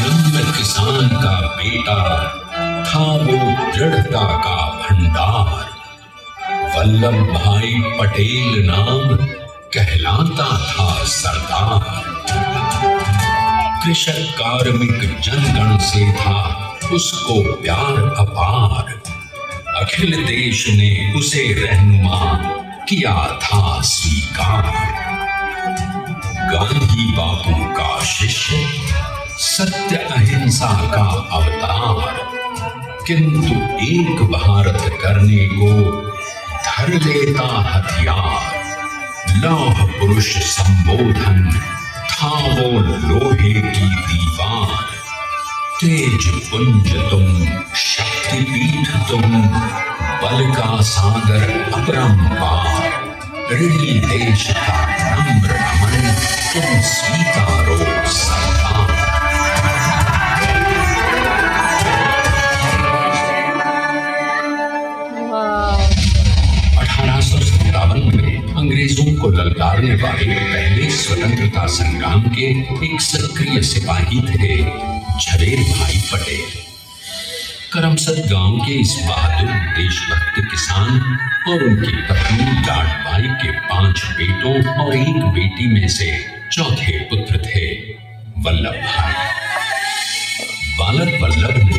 विनम्र किसान का बेटा था वो दृढ़ता का भंडार। वल्लभ भाई पटेल नाम कहलाता था सरदार। कृषक कार्मिक जनगण से था उसको प्यार अपार। अखिल देश ने उसे रहनुमा किया था स्वीकार। गांधी बापू का शिष्य, सत्य अहिंसा का अवतार, किंतु एक भारत करने को धर लेता हथियार। लौह पुरुष संबोधन था वो लोहे की दीवार। तेज पुंज तुम, शक्तिपीठ तुम, बल का सागर अपरंपार। ऋणी देश का नम्र नमन तुम स्वीकारो सरदार। 1857 में अंग्रेजों को ललकारने वाले पहले स्वतंत्रता संग्राम के एक सक्रिय सिपाही थे झवेर भाई पटेल। करमसद गांव के इस बहादुर देशभक्त किसान और उनकी पत्नी लाडबाई के 5 बेटों और 1 बेटी में से चौथे पुत्र थे वल्लभ भाई। बालक वल्लभ ने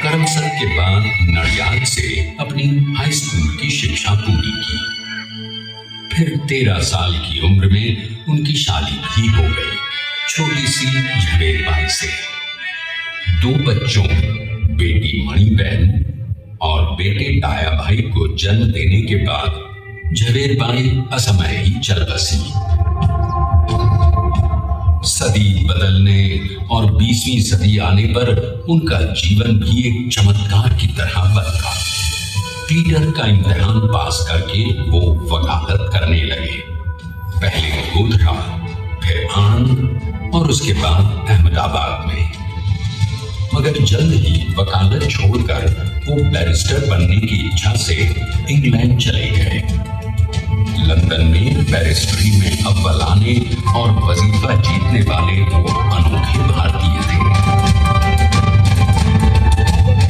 करमसद के बाद नडियाद से अपनी हाई स्कूल की शिक्षा पूरी की। फिर 13 साल की उम्र में उनकी शादी भी हो गई छोटी सी झवेर बाई से। 2 बच्चों, बेटी मणिबेन और बेटे डाया भाई को जन्म देने के बाद झवेर बाई असमय ही चल बसी। सदी बदलने और 20वीं सदी आने पर उनका जीवन भी एक चमत्कार की तरह बदला। पीटर का इम्तिहान पास करके वो वकालत करने लगे। पहले गोधरा, फिर आणंद और उसके बाद अहमदाबाद में। मगर जल्द ही वकालत छोड़कर वो बैरिस्टर बनने की इच्छा से इंग्लैंड चले गए। लंदन में बैरिस्ट्री में अव्वल आने और वजीफा जीतने वाले वो अनोखे भारतीय थे।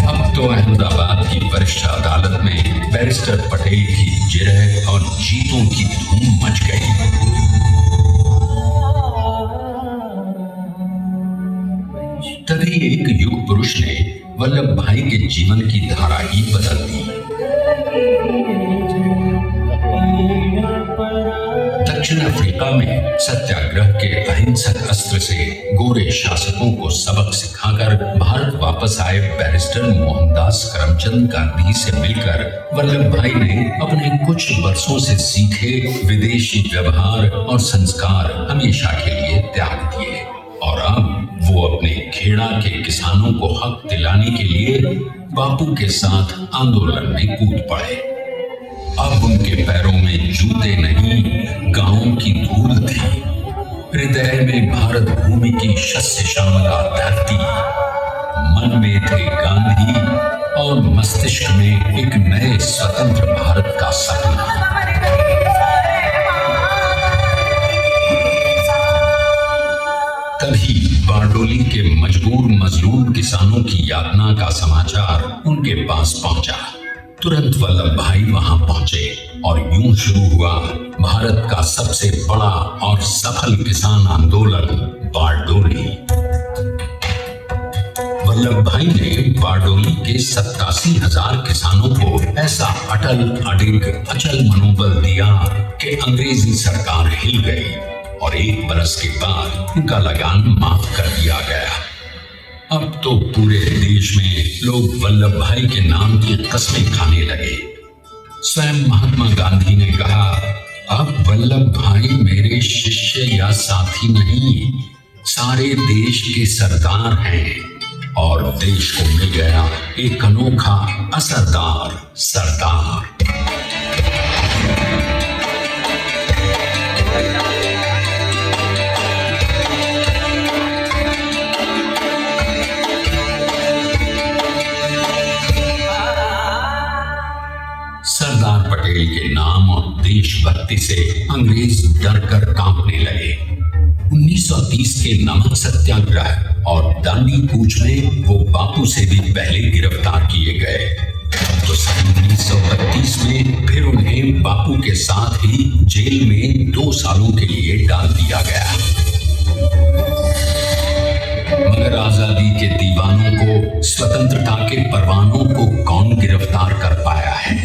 अब तो अहमदाबाद की वरिष्ठ अदालत में बैरिस्टर पटेल की जिरह और जीतों की धूम मच गई। तभी एक युग पुरुष ने वल्लभ भाई के जीवन की धारा ही बदल दी। दक्षिण अफ्रीका में सत्याग्रह के अहिंसक अस्त्र से गोरे शासकों को सबक सिखाकर भारत वापस आए बैरिस्टर मोहनदास करमचंद गांधी से मिलकर वल्लभ भाई ने अपने कुछ वर्षों से सीखे विदेशी व्यवहार और संस्कार हमेशा के लिए त्याग दिए और अब वो अपने खेड़ा के किसानों को हक दिलाने के लिए बापू के साथ आंदोलन में कूद पड़े। अब उनके पैरों में जूते नहीं, गांवों की धूल थी। हृदय में भारत भूमि की शस्य श्यामला धरती। मन में थे गांधी और मस्तिष्क में एक नए स्वतंत्र भारत का सपना। तभी बारडोली के मजबूर मजलूम किसानों की यातना का समाचार उनके पास पहुंचा। तुरंत वल्लभ भाई वहां पहुंचे और यूं शुरू हुआ भारत का सबसे बड़ा और सफल किसान आंदोलन बारडोली। वल्लभ भाई ने बारडोली के 87,000 किसानों को ऐसा अटल अडिग अचल मनोबल दिया कि अंग्रेजी सरकार हिल गई और 1 बरस के बाद उनका लगान माफ कर दिया गया। अब तो पूरे देश में लोग वल्लभ भाई के नाम की कस्में खाने लगे। स्वयं महात्मा गांधी ने कहा, अब वल्लभ भाई मेरे शिष्य या साथी नहीं, सारे देश के सरदार हैं। और देश को मिल गया एक अनोखा असरदार सरदार। सरदार पटेल के नाम और देशभक्ति से अंग्रेज डर कर कांपने लगे। 1930 के नमक सत्याग्रह और दांडी कूच में वो बापू से भी पहले गिरफ्तार किए गए। तो सन 1932 में फिर उन्हें बापू के साथ ही जेल में 2 सालों के लिए डाल दिया गया। मगर आजादी के दीवानों को, स्वतंत्रता के परवानों को कौन गिरफ्तार कर पाया है?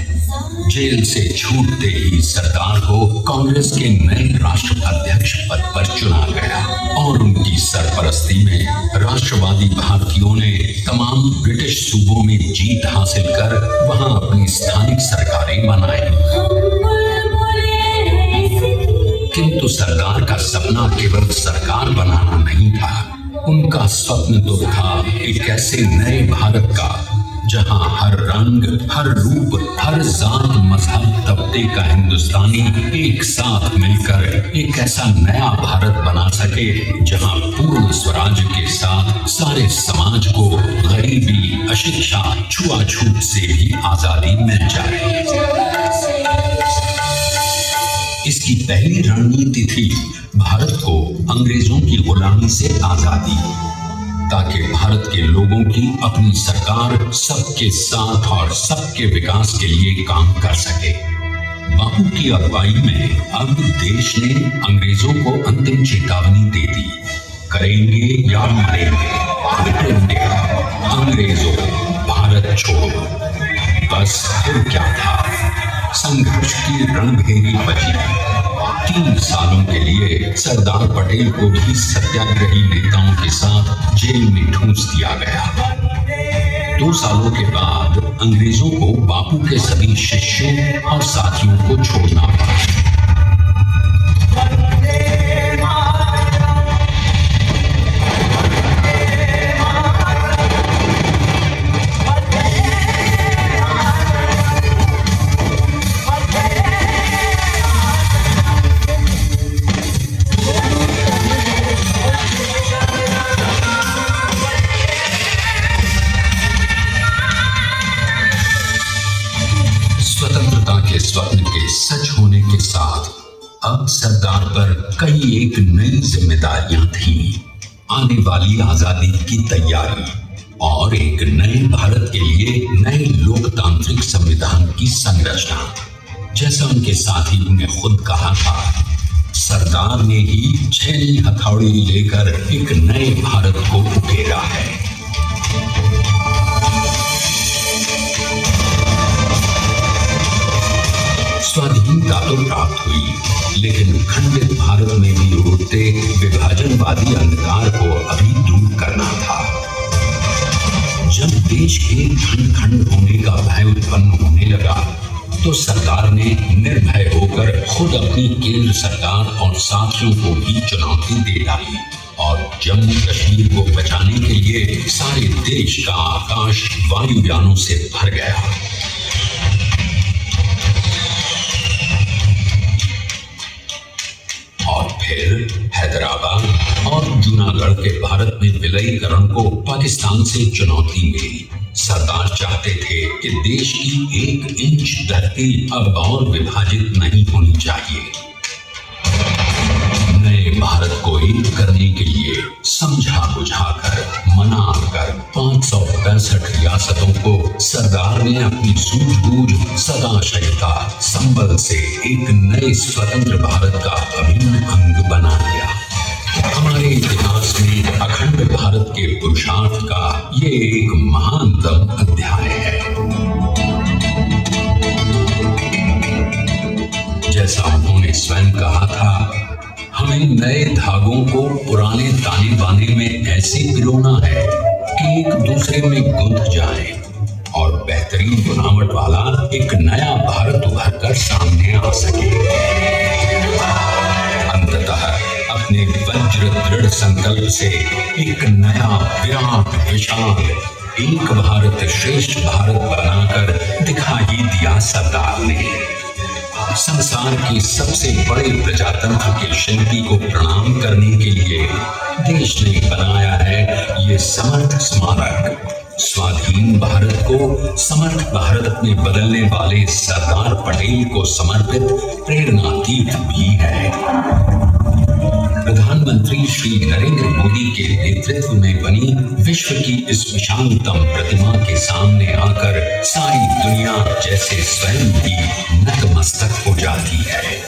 जेल से छूटते ही सरदार को कांग्रेस के नए राष्ट्राध्यक्ष पद पर चुना गया और उनकी सरपरस्ती में राष्ट्रवादी भारतीयों ने तमाम ब्रिटिश सूबों में जीत हासिल कर वहां अपनी स्थानिक सरकारें बनाई। किंतु सरदार का सपना केवल सरकार बनाना नहीं था। उनका स्वप्न तो था एक ऐसे नए भारत का जहां हर रंग, हर रूप, हर जात, मजहब, तबके का हिंदुस्तानी एक साथ मिलकर एक ऐसा नया भारत बना सके जहां पूर्ण स्वराज के साथ सारे समाज को गरीबी, अशिक्षा, छुआछूत से भी आजादी मिल जाए। इसकी पहली रणनीति थी भारत को अंग्रेजों की गुलामी से आजादी, ताकि भारत के लोगों की अपनी सरकार सबके साथ और सबके विकास के लिए काम कर सके। बापू की अगुवाई में अब देश ने अंग्रेजों को अंतिम चेतावनी दे दी, करेंगे या मरेंगे, क्विट इंडिया, अंग्रेजों भारत छोड़ो। बस फिर क्या था, संघर्ष की रणभेरी बची। 3 सालों के लिए सरदार पटेल को भी सत्याग्रही नेताओं के साथ जेल में ठूंस दिया गया। 2 सालों के बाद अंग्रेजों को बापू के सभी शिष्यों और साथियों को छोड़ना पड़ा। स्वप्न के सच होने के साथ अब सरदार पर कई एक नई जिम्मेदारियां थीं। आने वाली आजादी की तैयारी और एक नए भारत के लिए नए लोकतांत्रिक संविधान की संरचना। जैसा उनके साथियों ने खुद कहा था, सरदार ने ही 6 हथौड़ी लेकर एक नए भारत को उकेरा है। स्वाधीनता तो प्राप्त हुई, लेकिन खंडित भारत में भी उड़ते विभाजनवादी अंधकार को अभी दूर करना था। जब देश के खंड खंड होने का भय उत्पन्न होने लगा, तो सरकार ने निर्भय होकर खुद अपनी केंद्र सरकार और साथियों को भी चुनौती दे डाली और जम्मू कश्मीर को बचाने के लिए सारे देश का आकाश वायुयानों से भर गया। और फिर हैदराबाद और जूनागढ़ के भारत में विलयीकरण को पाकिस्तान से चुनौती मिली। सरदार चाहते थे कि देश की 1 इंच धरती अब और विभाजित नहीं होनी चाहिए। नए भारत को एक करने के लिए समझा बुझाकर, मनाकर 565 रियासतों को सरदार ने अपनी सूझबूझ, सदाशयता, संबल से एक नए स्वतंत्र भारत का अभिन्न अंग बना लिया। हमारे इतिहास में अखंड भारत के पुरुषार्थ का ये एक महानतम अध्याय है। जैसा उन्होंने स्वयं कहा था, हमें नए धागों को पुराने ताने बाने में ऐसे पिरोना है कि एक दूसरे में गुंथ जाए और बेहतरीन बनावट वाला एक नया भारत उभर कर सामने आ सके। अंततः अपने वज्र दृढ़ संकल्प से एक नया विराट विशाल एक भारत श्रेष्ठ भारत बनाकर दिखा ही दिया सरदार ने। संसार के सबसे बड़े प्रजातंत्र के शिल्पी को प्रणाम करने के लिए देश ने बनाया है ये समर्थ स्मारक। स्वाधीन भारत को समर्थ भारत में बदलने वाले सरदार पटेल को समर्पित प्रेरणा तीर्थ भी है। प्रधानमंत्री श्री नरेंद्र मोदी के नेतृत्व में बनी विश्व की इस विशालतम प्रतिमा के सामने आकर सारी दुनिया जैसे स्वयं भी नतमस्तक हो जाती है।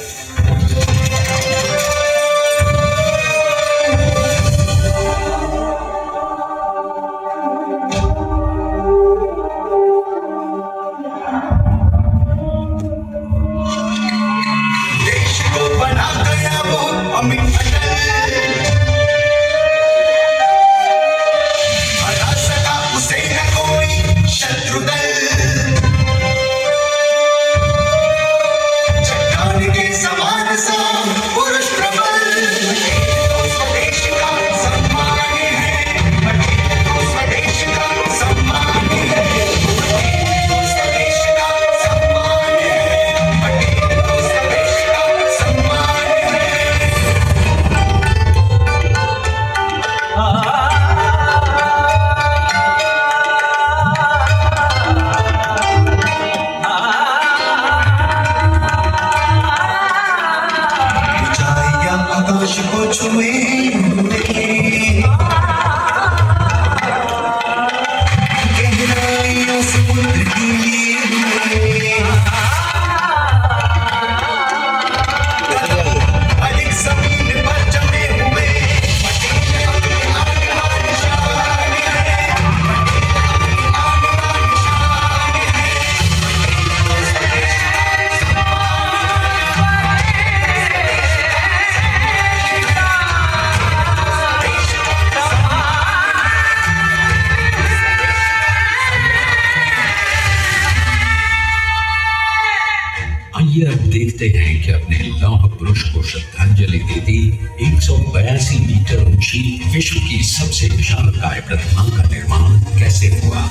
देखते हैं कि अपने लौह पुरुष को श्रद्धांजलि देती 182 मीटर ऊंची विश्व की सबसे विशालकाय प्रतिमा का निर्माण कैसे हुआ।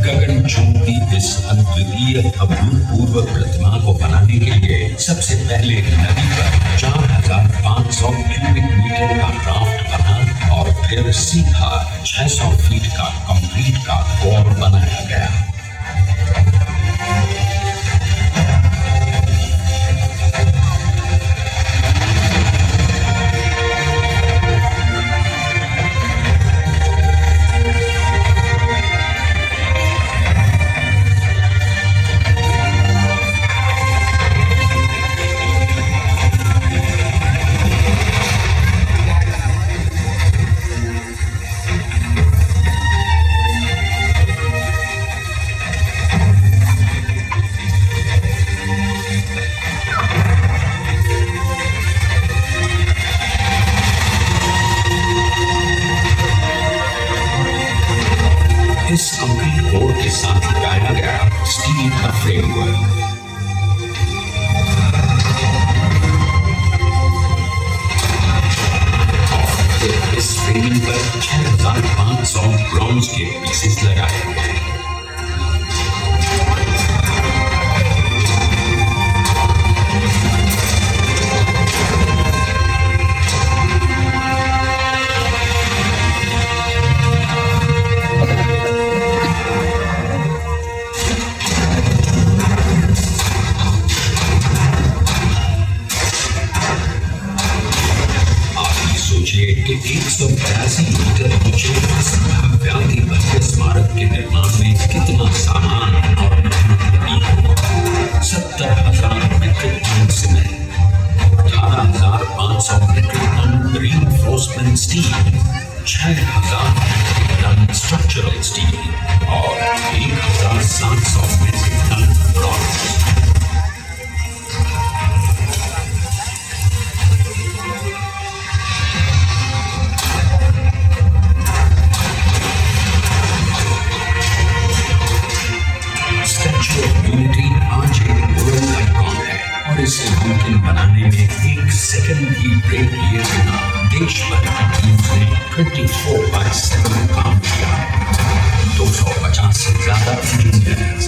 गगनचुंबी इस अद्वितीय अभूतपूर्व प्रतिमा को बनाने के लिए सबसे पहले नदी पर 4500 क्यूबिक मीटर का राफ्ट बना और फिर सीधा 600 फीट का कंक्रीट का कोर बनाया गया। इस कंक्रीट कोर के साथ लगाया गया स्टील का फ्रेमवर्क और इस फ्रेमिंग पर 6500 ब्रॉन्ज के पीसेस लगाए गए। कि 182 मीटर ऊंचे इस भव्याति भव्य स्मारक के निर्माण में कितना सामान और मेहनत लगी हो। 70,000 metric ton cement, 18,500 metric ton reinforcement steel, 6,000 metric ton structural steel और 1,700 मीट्रिक टन ब्रॉन्ज। यूनिटी आज एक वर्ल्ड आइकॉन है और इसे मुमकिन बनाने में एक सेकंड भी ब्रेक लिए बिना देश भर की टीम्स ने 24/7 काम किया। 250 से ज्यादा इंजीनियर्स,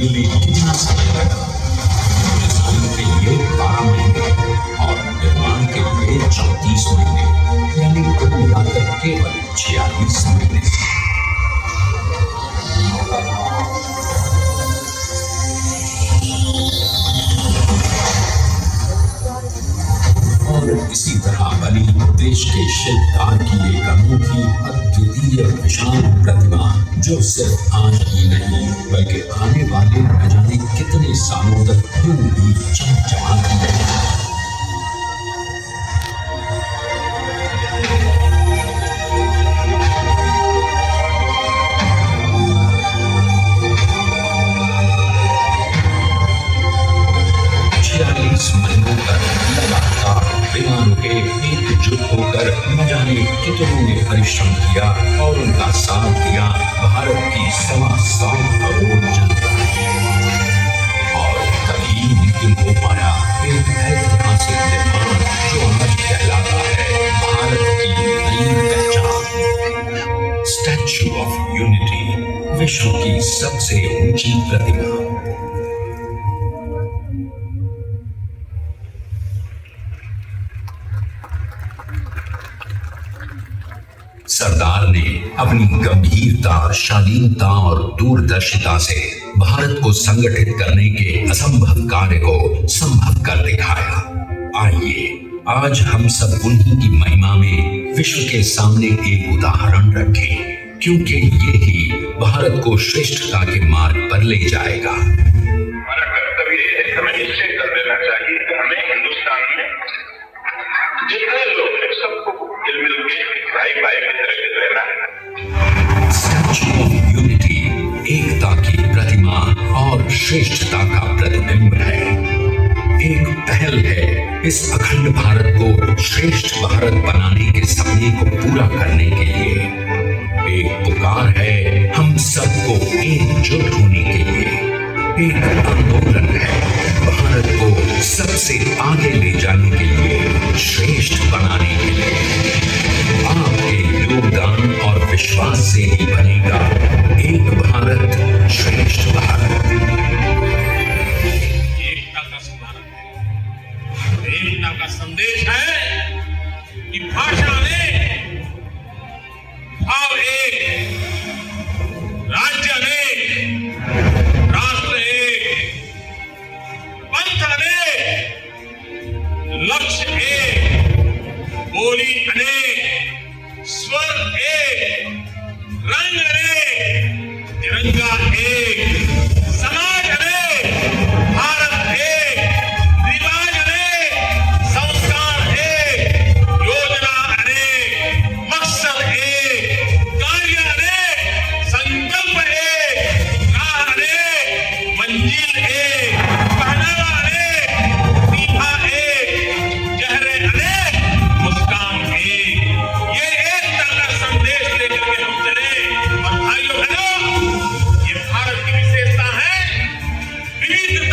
बनने में कितना समय लगा? डिजाइन के लिए 12 महीने और निर्माण के लिए 34 महीने, यानी कुल मिलाकर केवल 46 महीने। और इसी तरह बनी देश के शिल्पकार की एक अनोखी अद्वितीय विशाल प्रतिमा, जो सिर्फ आज ही नहीं बल्कि आने वाले न जाने कितने सालों तक यूं ही चमचमाती रहेगी। महीनों तक लगातार बिना रुके एकजुट होकर न जाने कितनों ने परिश्रम किया और उनका साथ दिया भारत की 125 करोड़ जनता। और तभी मुमकिन हो पाया एक ऐतिहासिक निर्माण जो आज कहलाता है भारत की नई पहचान, स्टैच्यू ऑफ यूनिटी, विश्व की सबसे ऊंची प्रतिमा। सरदार ने अपनी गंभीरता, शालीनता और दूरदर्शिता से भारत को संगठित करने के असंभव कार्य को संभव कर दिखाया। आइए आज हम सब उन्हीं की महिमा में विश्व के सामने एक उदाहरण रखें, क्योंकि ये ही भारत को श्रेष्ठता के मार्ग पर ले जाएगा। हमारा कर्तव्य है, हमें निश्चय कर देना चाहिए कि हमें हिंदुस्तान में जितने लोग हैं सबको मिल के भाई भाई की तरह रहना है। स्टैच्यू ऑफ यूनिटी एकता की प्रतिमा और श्रेष्ठता का प्रतिबिंब है। एक पहल है इस अखंड भारत को श्रेष्ठ भारत बनाने के सपने को पूरा करने के लिए। एक पुकार है हम सबको एकजुट होने के लिए। एक आंदोलन है भारत को सबसे आगे ले जाने के लिए, श्रेष्ठ बनाने के लिए। आपके योगदान और विश्वास से ही बनेगा एक भारत श्रेष्ठ भारत। एकता का भारत है, एकता का संदेश है कि भाषा में भाव एक, राज्य अनेक, राष्ट्र एक, पंथ अनेक, लक्ष्य एक, बोली अनेक, स्वर एक, रंग अनेक, तिरंगा एक, समाज अनेक, भारत एक, रिवाज अनेक, संस्कार एक, योजना अनेक, मकसद एक, कार्य अनेक, संकल्प एक, राह अनेक, मंजिल एक, पहनावा अनेक, सीधा एक, चेहरे अनेक, मुस्कान एक। ये एकता का संदेश लेकर के हम चले। और भाइयों बहनों, ये भारत की विशेषता है, विविध